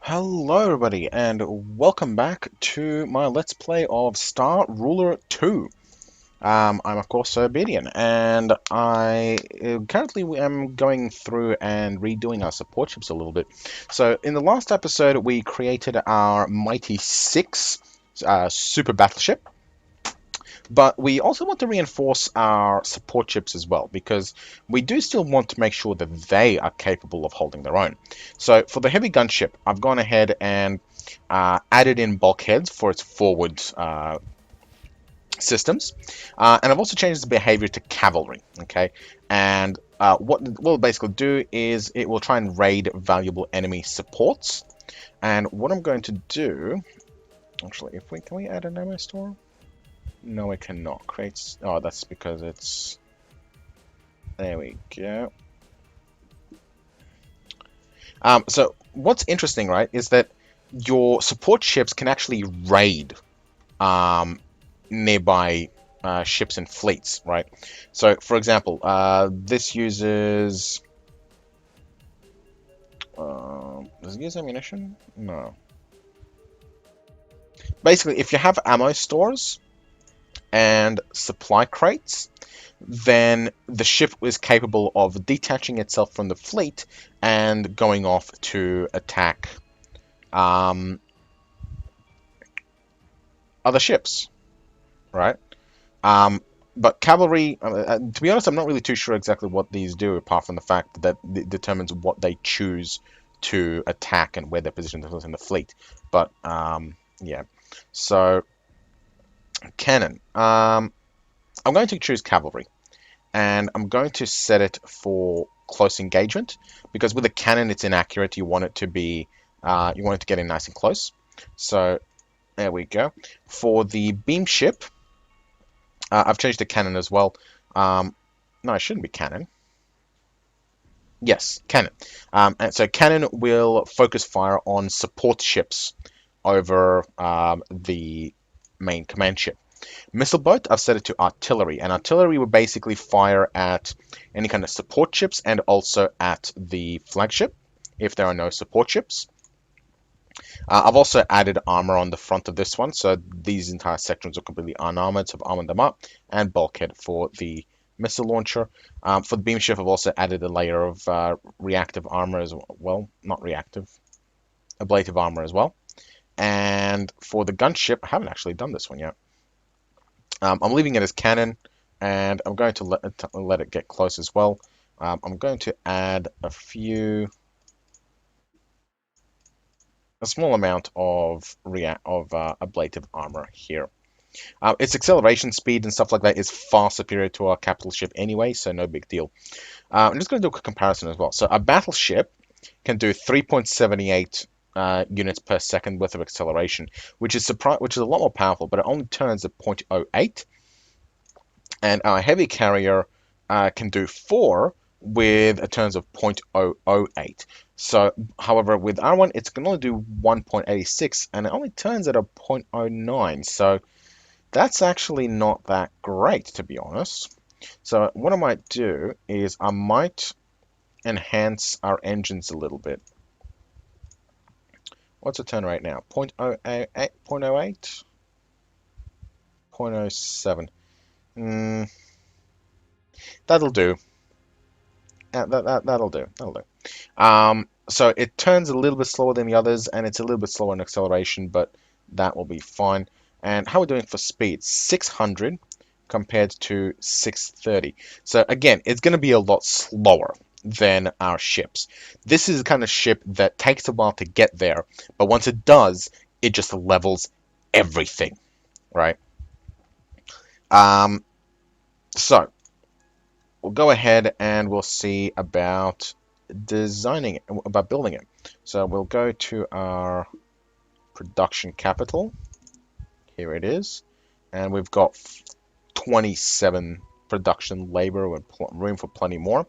Hello everybody and welcome back to my Let's Play of Star Ruler 2. I'm of course Obedian and I currently am going through and redoing our support ships a little bit. So in the last episode we created our Mighty 6 super battleship. But we also want to reinforce our support ships as well, because we do still want to make sure that they are capable of holding their own. So for the heavy gunship, I've gone ahead and added in bulkheads for its forward systems. And I've also changed the behavior to cavalry, okay? And what we'll basically do is it will try and raid valuable enemy supports. And what I'm going to do, actually, can we add an ammo store? No, it cannot. Creates. Oh, that's because it's. There we go. So what's interesting, right, is that your support ships can actually raid nearby ships and fleets, right? So, for example, this uses. Does it use ammunition? No. Basically, if you have ammo stores and supply crates, then the ship is capable of detaching itself from the fleet and going off to attack other ships, right? But cavalry, to be honest, I'm not really too sure exactly what these do, apart from the fact that it determines what they choose to attack and where they're positioned in the fleet. But, yeah. So, cannon. I'm going to choose cavalry. And I'm going to set it for close engagement, because with a cannon it's inaccurate. You want it to be, you want it to get in nice and close. So there we go. For the beam ship, I've changed the cannon as well. No, it shouldn't be cannon. Yes, cannon. And so cannon will focus fire on support ships over the main command ship. Missile boat, I've set it to artillery, and artillery will basically fire at any kind of support ships and also at the flagship if there are no support ships. I've also added armor on the front of this one, so these entire sections are completely unarmored, so I've armored them up, and bulkhead for the missile launcher. For the beam ship, I've also added a layer of reactive armor as well, not reactive, ablative armor as well. And for the gunship, I haven't actually done this one yet. I'm leaving it as cannon, and I'm going to let it get close as well. I'm going to add a small amount of ablative armor here. Its acceleration speed and stuff like that is far superior to our capital ship anyway, so no big deal. I'm just going to do a comparison as well. So a battleship can do 3.78 units per second worth of acceleration, which is a lot more powerful, but it only turns at 0.08. And our heavy carrier can do 4 with a turns of 0.008. So, however, with our one, it can only do 1.86, and it only turns at a 0.09. So that's actually not that great, to be honest. So what I might do is I might enhance our engines a little bit. What's the turn rate now? 0.08, 0.08? 0.07. That'll do. That'll do. That'll do. So it turns a little bit slower than the others, and it's a little bit slower in acceleration, but that will be fine. And how are we doing for speed? 600 compared to 630. So again, it's going to be a lot slower than our ships. This is the kind of ship that takes a while to get there, but once it does, it just levels everything, right? So we'll go ahead and we'll see about designing it, about building it. So we'll go to our production capital. Here it is. And we've got 27 production labor with room for plenty more.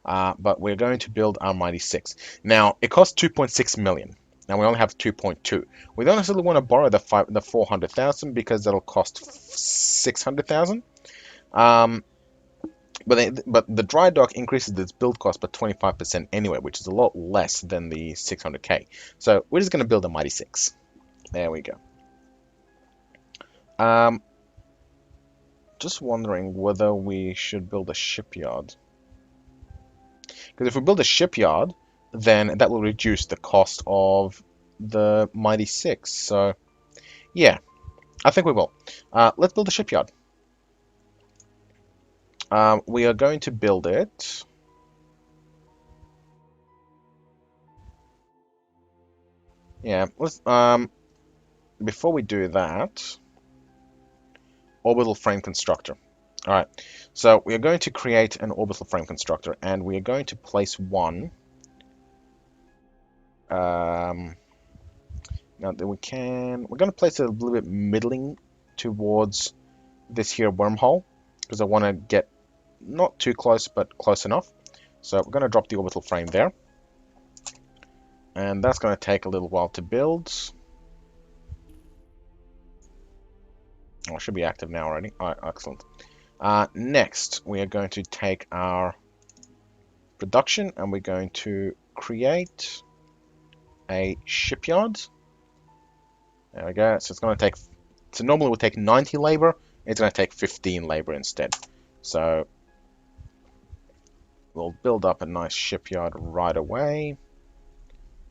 But we're going to build our Mighty 6. Now, it costs 2.6 million. Now, we only have 2.2. We don't necessarily want to borrow the 400,000 because that'll cost 600,000. but the dry dock increases its build cost by 25% anyway, which is a lot less than the 600k. So we're just going to build a Mighty 6. There we go. Just wondering whether we should build a shipyard. Because if we build a shipyard, then that will reduce the cost of the Mighty 6. So, yeah, I think we will. Let's build a shipyard. We are going to build it. Yeah, let's, before we do that, orbital frame constructor. All right, so we are going to create an orbital frame constructor, and we are going to place one. Now that we're going to place it a little bit middling towards this here wormhole, because I want to get not too close, but close enough. So we're going to drop the orbital frame there. And that's going to take a little while to build. Oh, it should be active now already. All right, excellent. Next, we are going to take our production and we're going to create a shipyard. There we go. So it's going to take, so normally it would take 90 labor. It's going to take 15 labor instead. So we'll build up a nice shipyard right away.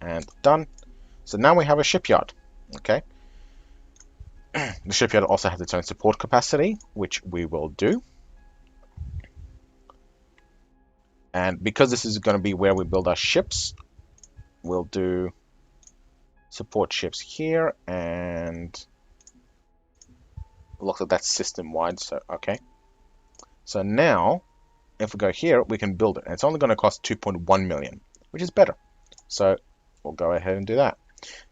And done. So now we have a shipyard. Okay. The shipyard also has its own support capacity, which we will do. And because this is going to be where we build our ships, we'll do support ships here, and looks like that's system-wide, so okay. So now, if we go here, we can build it. And it's only going to cost 2.1 million, which is better. So we'll go ahead and do that.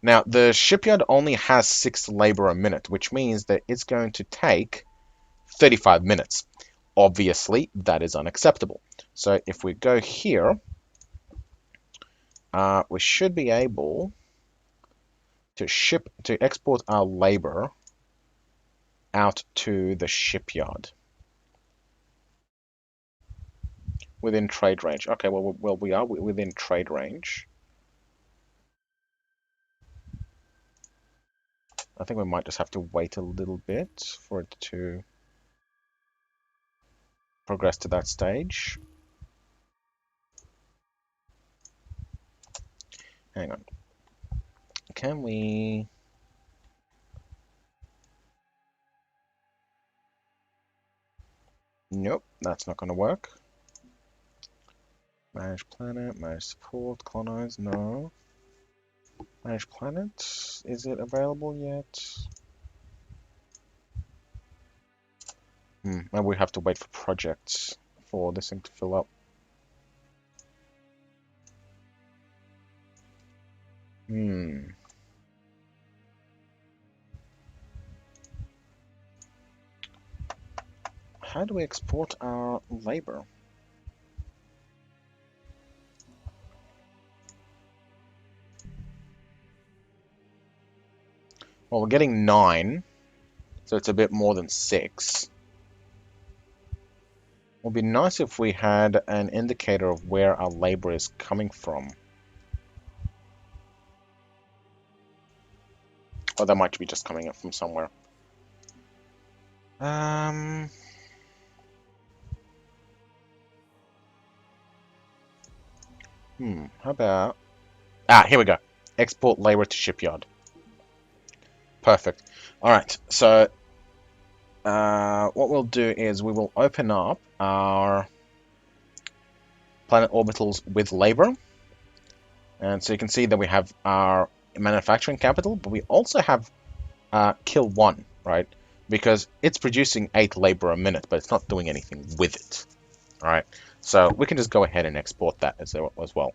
Now, the shipyard only has 6 labor a minute, which means that it's going to take 35 minutes. Obviously, that is unacceptable. So if we go here, we should be able to export our labor out to the shipyard within trade range. Okay, well we are within trade range. I think we might just have to wait a little bit for it to progress to that stage. Hang on. Can we... Nope, that's not going to work. Manage planet, manage support, colonize, no. Manage planet, is it available yet? Maybe we have to wait for projects for this thing to fill up. How do we export our labor? Well, we're getting 9, so it's a bit more than 6. It would be nice if we had an indicator of where our labor is coming from. Or that might be just coming up from somewhere. How about... here we go. Export labor to shipyard. Perfect. Alright, so what we'll do is we will open up our planet orbitals with labor. And so you can see that we have our manufacturing capital, but we also have kill 1, right? Because it's producing 8 labor a minute, but it's not doing anything with it. Alright, so we can just go ahead and export that as well.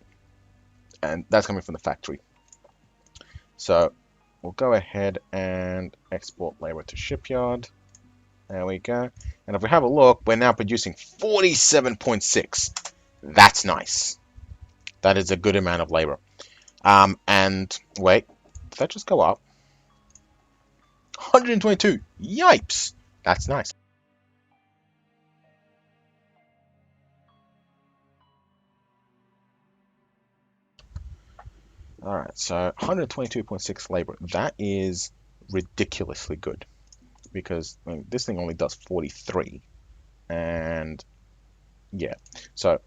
And that's coming from the factory. So we'll go ahead and export labor to shipyard. There we go. And if we have a look, we're now producing 47.6. That's nice. That is a good amount of labor. And wait, did that just go up? 122. Yipes. That's nice. Alright, so 122.6 labor. That is ridiculously good because I mean, this thing only does 43. And yeah, so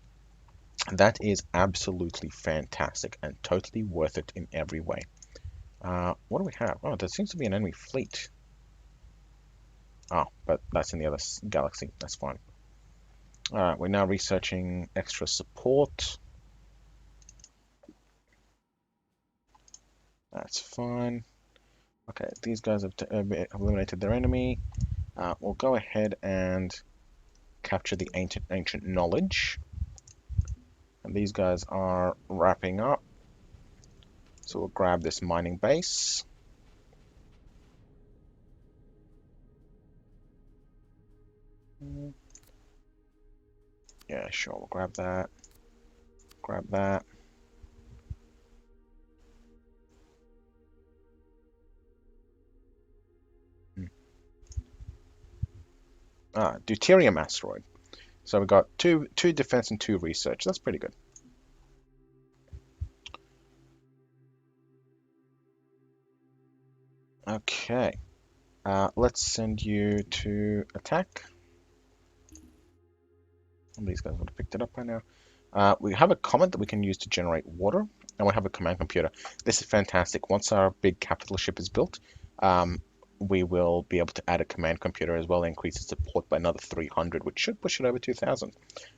that is absolutely fantastic and totally worth it in every way. What do we have? Oh, there seems to be an enemy fleet. Oh, but that's in the other galaxy. That's fine. Alright, we're now researching extra support. That's fine. Okay, these guys have eliminated their enemy. We'll go ahead and capture the ancient knowledge. And these guys are wrapping up. So we'll grab this mining base. Yeah, sure, we'll grab that. Grab that. Deuterium asteroid. So we've got two defense and 2 research. That's pretty good. Okay. Let's send you to attack. These guys would have picked it up by now. We have a comet that we can use to generate water, and we have a command computer. This is fantastic. Once our big capital ship is built, we will be able to add a command computer as well, increase its support by another 300, which should push it over 2,000,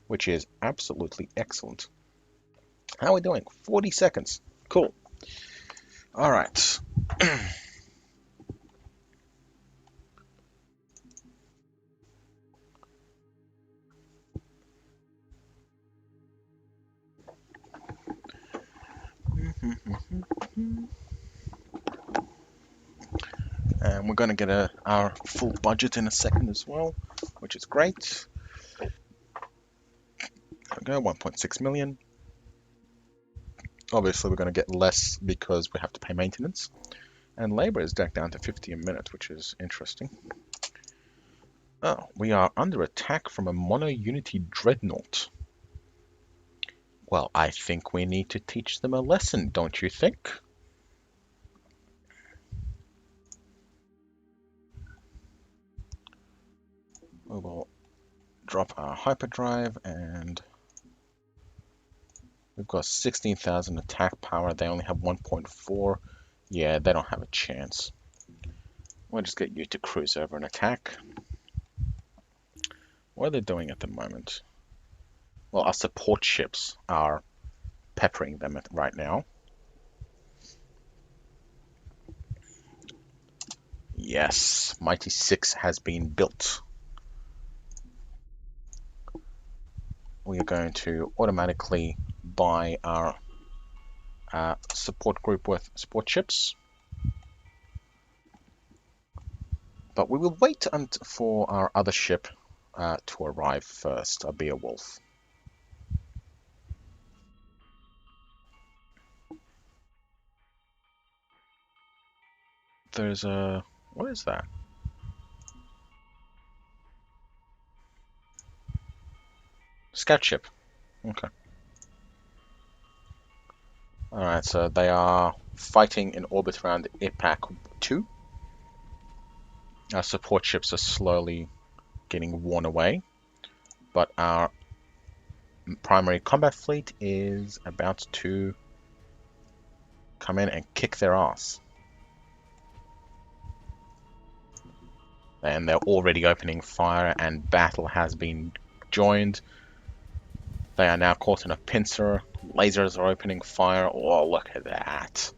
which is absolutely excellent. How are we doing? 40 seconds. Cool. All right. And we're going to get our full budget in a second as well, which is great. There we go, 1.6 million. Obviously, we're going to get less because we have to pay maintenance. And labor is down to 50 a minute, which is interesting. Oh, we are under attack from a mono-unity dreadnought. Well, I think we need to teach them a lesson, don't you think? We will drop our hyperdrive, and we've got 16,000 attack power. They only have 1.4. Yeah, they don't have a chance. We'll just get you to cruise over and attack. What are they doing at the moment? Well, our support ships are peppering them right now. Yes, Mighty 6 has been built. We are going to automatically buy our support group with support ships. But we will wait for our other ship to arrive first, a Beowulf. There's a... what is that? Scout ship. Okay. Alright, so they are fighting in orbit around IPAC 2. Our support ships are slowly getting worn away, but our primary combat fleet is about to come in and kick their ass. And they're already opening fire, and battle has been joined. They are now caught in a pincer. Lasers are opening fire. Oh, look at that.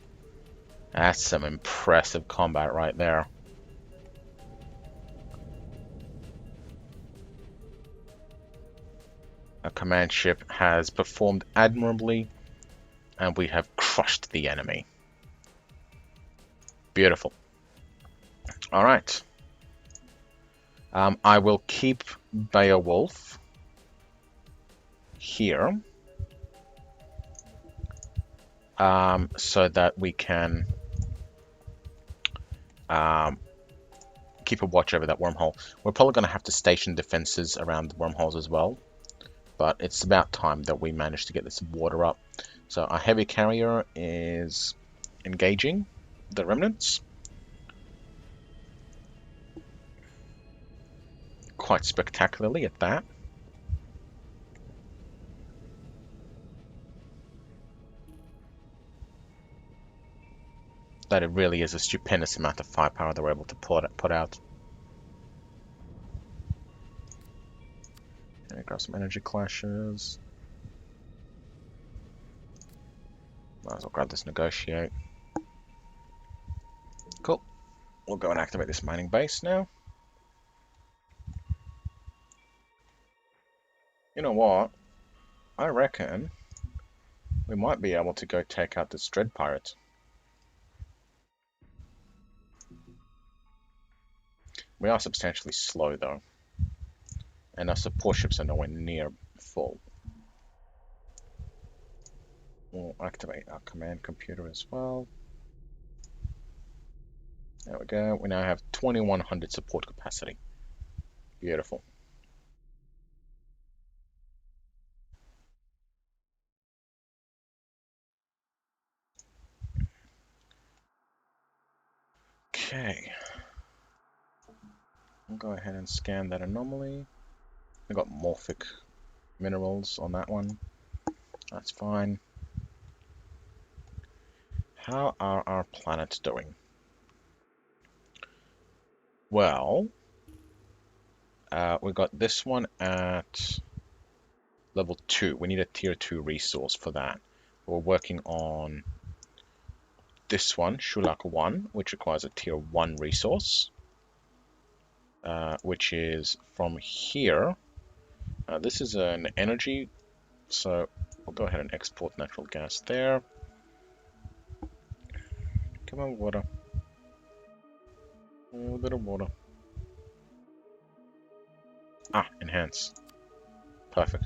That's some impressive combat right there. A command ship has performed admirably, and we have crushed the enemy. Beautiful. All right. I will keep Beowulf here so that we can keep a watch over that wormhole. We're probably going to have to station defenses around the wormholes as well, but it's about time that we manage to get this water up. So our heavy carrier is engaging the remnants quite spectacularly at that. That it really is a stupendous amount of firepower they were able to put out. Let me grab some energy clashes. Might as well grab this negotiate. Cool. We'll go and activate this mining base now. You know what? I reckon we might be able to go take out this Dread Pirate. We are substantially slow though, and our support ships are nowhere near full. We'll activate our command computer as well. There we go. We now have 2100 support capacity. Beautiful. Okay. We'll go ahead and scan that anomaly. We got morphic minerals on that one. That's fine. How are our planets doing? Well, we got this one at level 2. We need a tier 2 resource for that. We're working on this one, Shulak 1, which requires a tier 1 resource, which is from here. This is an energy, so we'll go ahead and export natural gas there. Come on, water. A little bit of water. Ah, enhance. Perfect.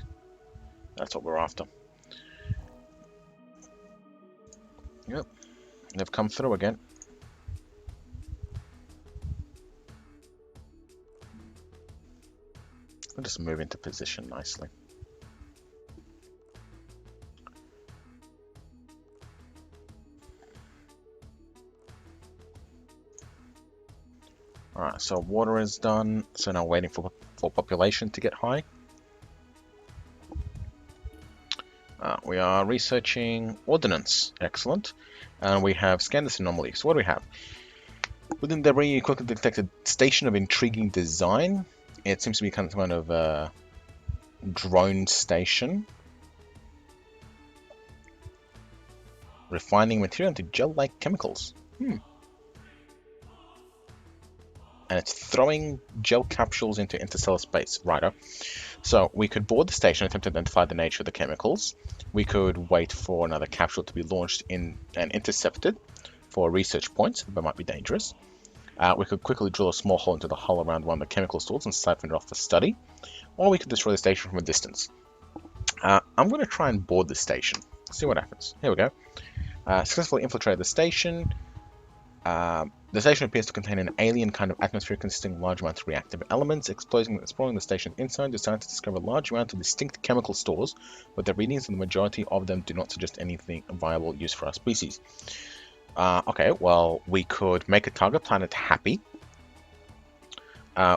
That's what we're after. Yep. They've come through again. We'll just move into position nicely. Alright, so water is done. So now waiting for population to get high. We are researching ordnance. Excellent. And we have scanned this anomaly. So what do we have? Within the debris, you quickly detected station of intriguing design. It seems to be kind of a drone station. Refining material into gel-like chemicals. And it's throwing gel capsules into interstellar space. Righto. So we could board the station, attempt to identify the nature of the chemicals. We could wait for another capsule to be launched in and intercepted for research points, but might be dangerous. We could quickly drill a small hole into the hull around one of the chemical stores and siphon it off for study. Or we could destroy the station from a distance. I'm going to try and board the station. See what happens. Here we go. Successfully infiltrated the station. The station appears to contain an alien kind of atmosphere consisting of large amounts of reactive elements. Exploring the station inside, scientists discover a large amount of distinct chemical stores, but the readings of the majority of them do not suggest anything viable use for our species. Okay, well, we could make a target planet happy.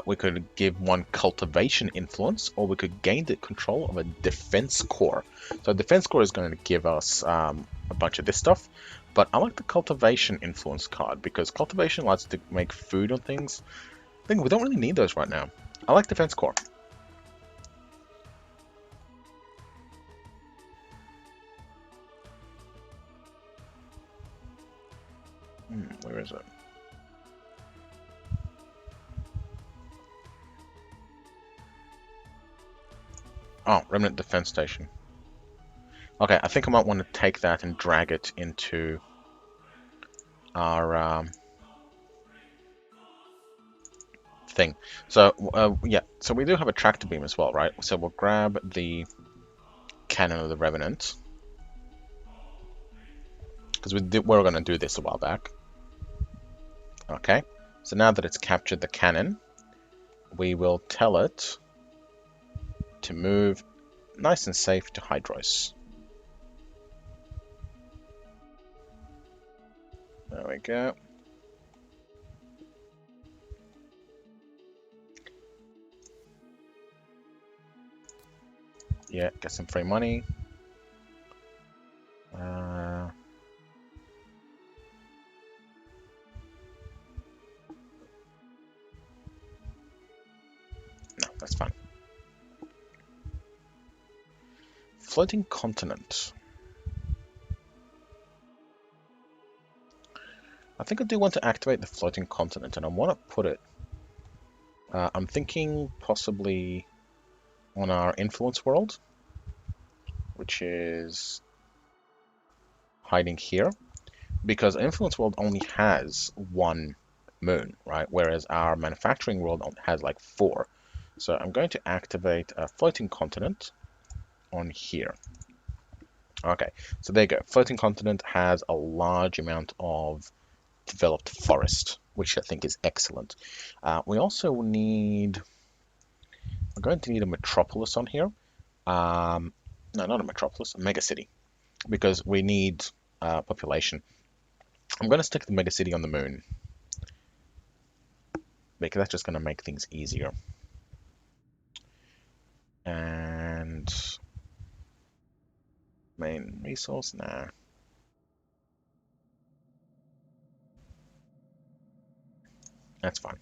We could give one cultivation influence, or we could gain the control of a defense core. So a defense core is going to give us a bunch of this stuff. But I like the cultivation influence card because cultivation allows us to make food on things. I think we don't really need those right now. I like defense core. Where is it? Oh, Remnant Defense Station. Okay, I think I might want to take that and drag it into our thing. So yeah, so we do have a tractor beam as well, right? So we'll grab the cannon of the Revenant because we were going to do this a while back. Okay, so now that it's captured the cannon, we will tell it to move nice and safe to Hydros. There we go. Yeah, get some free money. No, that's fine. Floating continent. I think I do want to activate the floating continent, and I want to put it. I'm thinking possibly on our influence world, which is hiding here, because influence world only has one moon, right? Whereas our manufacturing world has like 4. So I'm going to activate a floating continent on here. Okay, so there you go. Floating continent has a large amount of developed forest, which I think is excellent. We also need, we're going to need a metropolis on here. No, not a metropolis, a megacity, because we need population. I'm going to stick the megacity on the moon, because that's just going to make things easier. And main resource, nah. That's fine.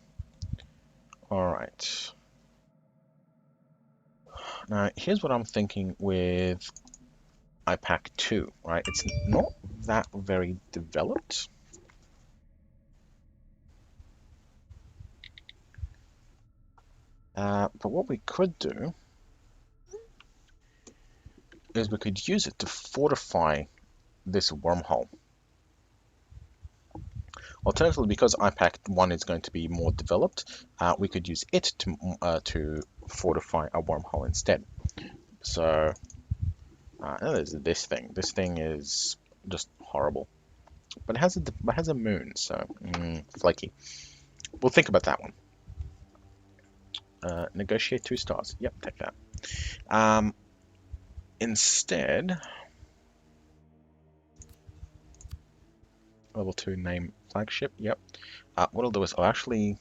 All right. Now, here's what I'm thinking with IPAC 2, right? It's not that very developed. But what we could do is we could use it to fortify this wormhole. Alternatively, because IPAC 1 is going to be more developed, we could use it to fortify a wormhole instead. So, there's this thing. This thing is just horrible. But it has a moon, so flaky. We'll think about that one. Negotiate 2 stars. Yep, take that. Instead, level 2 name flagship. Yep. What I'll do is I'll actually.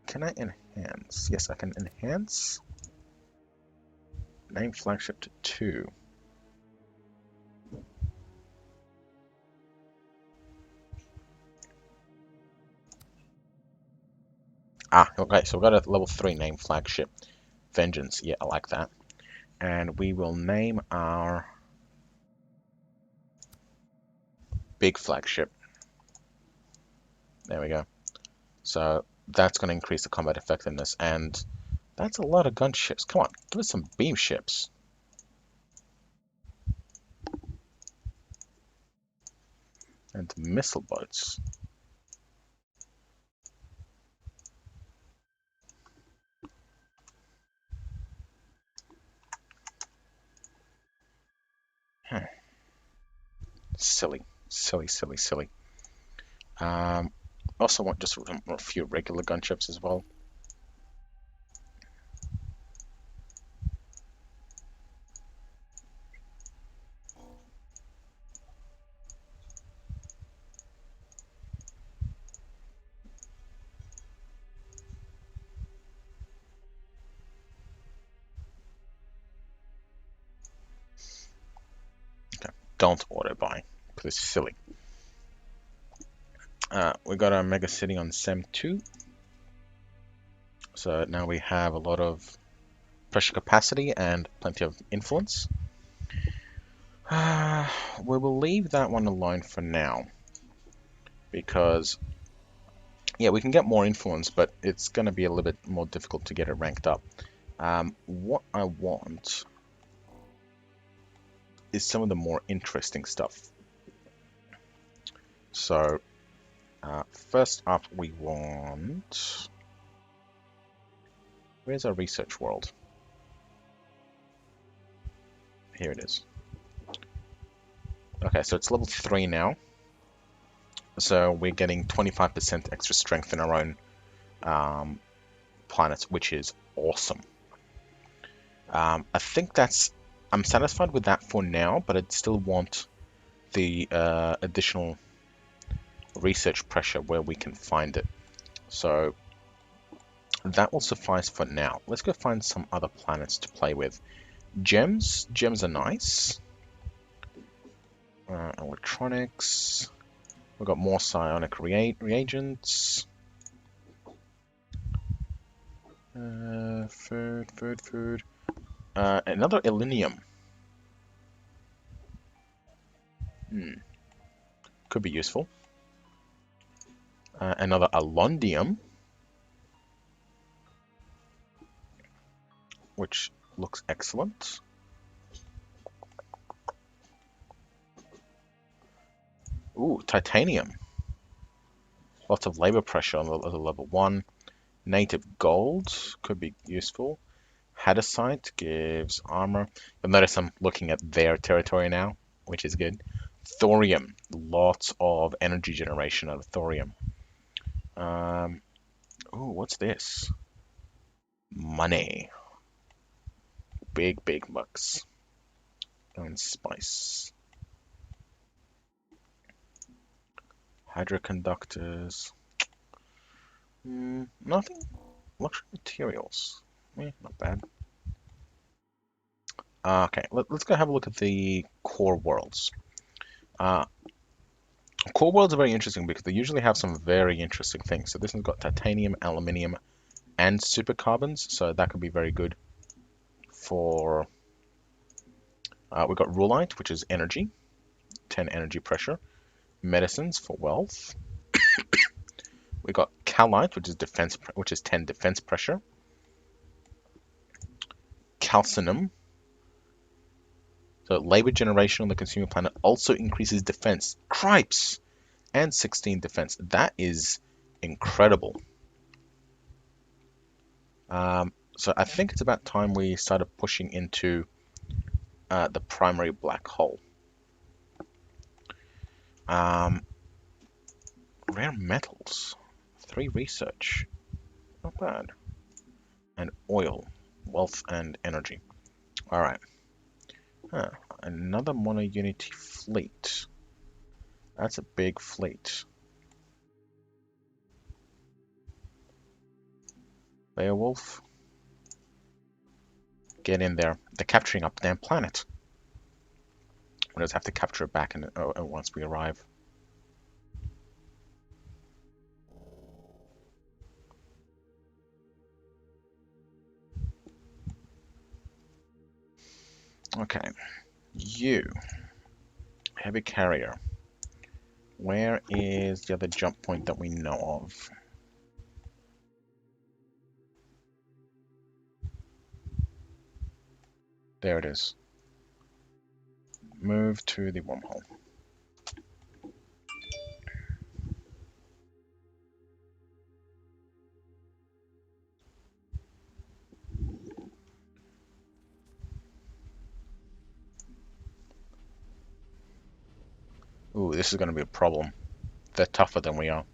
Can I enhance? Yes, I can enhance. Name flagship to 2. Okay, so we've got a level 3 name flagship. Vengeance, yeah, I like that. And we will name our big flagship. There we go. So that's going to increase the combat effectiveness, and that's a lot of gunships. Come on, give us some beam ships. And missile boats. Silly, silly, silly, silly. Also want just a few regular gunships as well. Okay, don't auto buy, because it's silly. We got our mega city on Sem 2. So now we have a lot of pressure capacity and plenty of influence. We will leave that one alone for now, because yeah, we can get more influence, but it's going to be a little bit more difficult to get it ranked up. What I want is some of the more interesting stuff. So first up, we want, where's our research world? Here it is. Okay, so it's level 3 now. So we're getting 25% extra strength in our own planets, which is awesome. I think I'm satisfied with that for now, but I'd still want the additional research pressure where we can find it. So that will suffice for now. Let's go find some other planets to play with. Gems. Gems are nice. Electronics. We've got more psionic reagents. Food. Another illinium. Could be useful. Another alondium, which looks excellent. Ooh, titanium. Lots of labor pressure on the level 1. Native gold could be useful. Hadesite gives armor. You'll notice I'm looking at their territory now, which is good. Thorium. Lots of energy generation out of thorium. Ooh, what's this? Money. Big bucks. And spice. Hydroconductors. Nothing. Luxury materials. Not bad. Okay, let's go have a look at the core worlds. Core worlds are very interesting because they usually have some very interesting things. So this one's got titanium, aluminium, and supercarbons. So that could be very good for... we've got rulite, which is energy. 10 energy pressure. Medicines for wealth. We got calite, which is defense, which is 10 defense pressure. Calcinum. So labor generation on the consumer planet also increases defense. Cripes! And 16 defense. That is incredible. So I think it's about time we started pushing into the primary black hole. Rare metals. 3 research. Not bad. And oil. Wealth and energy. Alright. Another mono-unity fleet. That's a big fleet. Beowulf. Get in there. They're capturing up damn planet. We'll just have to capture it back once we arrive. Okay. You. Heavy carrier. Where is the other jump point that we know of? There it is. Move to the wormhole. Ooh, this is going to be a problem. They're tougher than we are.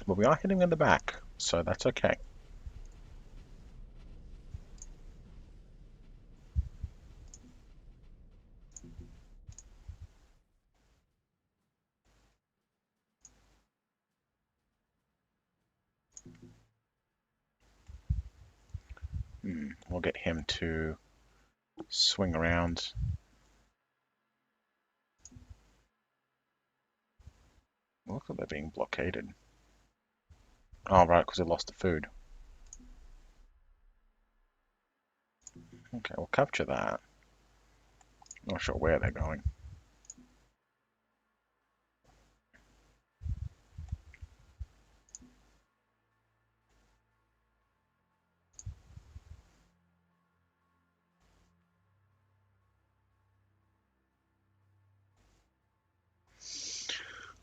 But we are hitting in the back, so that's okay. We'll get him to swing around. Look like they're being blockaded. Oh, right, because they lost the food. Okay, we'll capture that. Not sure where they're going.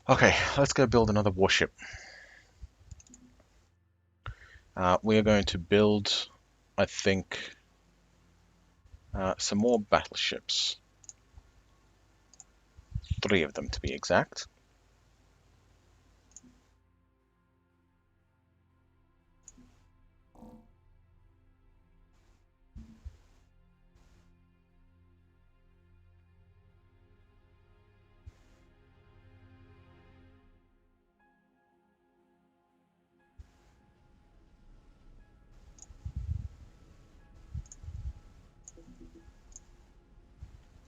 Okay, let's go build another warship. We are going to build, I think, some more battleships. 3 of them to be exact.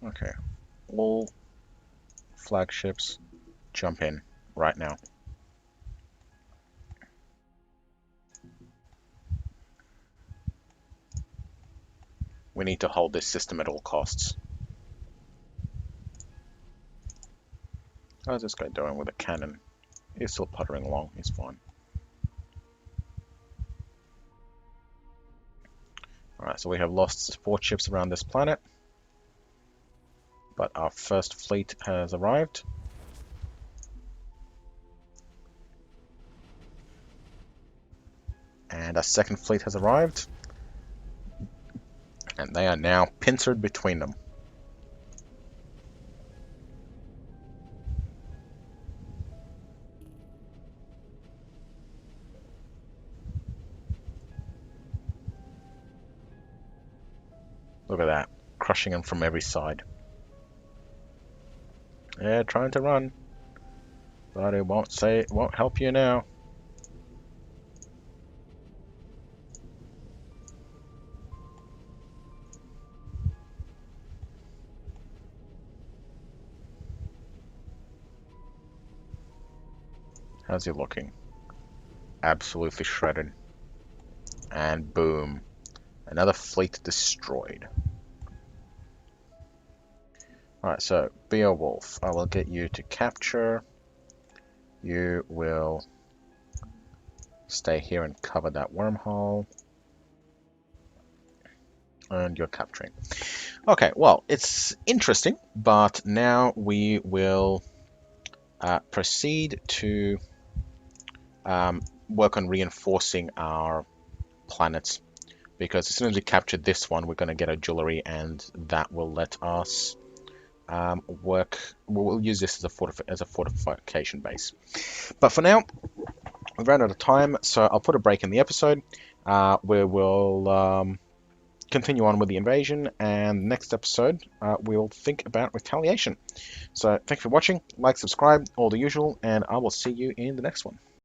Okay, all flagships jump in right now. We need to hold this system at all costs. How's this guy doing with a cannon? He's still puttering along. He's fine. Alright, so we have lost support ships around this planet. But our first fleet has arrived. And our second fleet has arrived. And they are now pincered between them. Look at that, crushing them from every side. Yeah, trying to run, but it won't help you now. How's he looking? Absolutely shredded. And boom, another fleet destroyed. Alright, so Beowulf, I will get you to capture. You will stay here and cover that wormhole. And you're capturing. Okay, well, it's interesting, but now we will proceed to work on reinforcing our planets. Because as soon as we capture this one, we're going to get a jewelry, and that will let us work. We'll use this as a fortification base. But for now, we've run out of time, so I'll put a break in the episode where we'll continue on with the invasion, and next episode we'll think about retaliation. So thanks for watching, like, subscribe, all the usual, and I will see you in the next one.